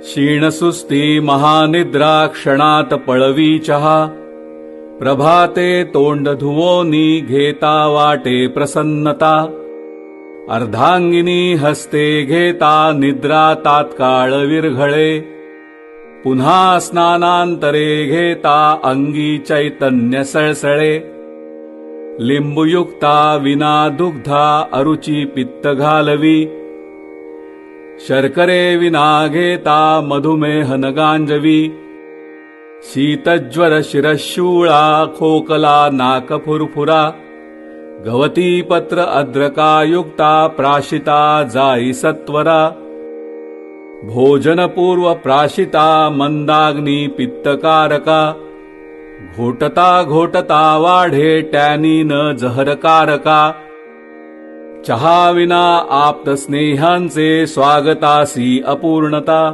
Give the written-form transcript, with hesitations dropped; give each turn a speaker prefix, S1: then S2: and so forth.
S1: क्षीणसुस्ती महानिद्रा क्षणात पळवी चहा, प्रभाते तोंड धुवोनी घेता वाटे प्रसन्नता, अर्धांगिनी हस्ते घेता निद्रा तात्काळ विरघळे, पुन्हा स्नानांतरे घेता अंगी चैतन्य सळसळे, लिंबुयुक्ता विना दुग्धा अरुची पित्त घालवी, शर्करे विना घेता मधुमेह न गांजवी, शीतज्वर शिरशूळा खोकला नाक फुरफुरा, गवती पत्र अद्रकायुक्ता प्राशिता जाई सत्वरा, भोजनपूर्व प्राशिता मंदाग्नी पित्तकारका, घोटता घोटता वाढे टॅनिन जहरकारका, चहा विना आप्त स्नेहांचे स्वागतासी अपूर्णता।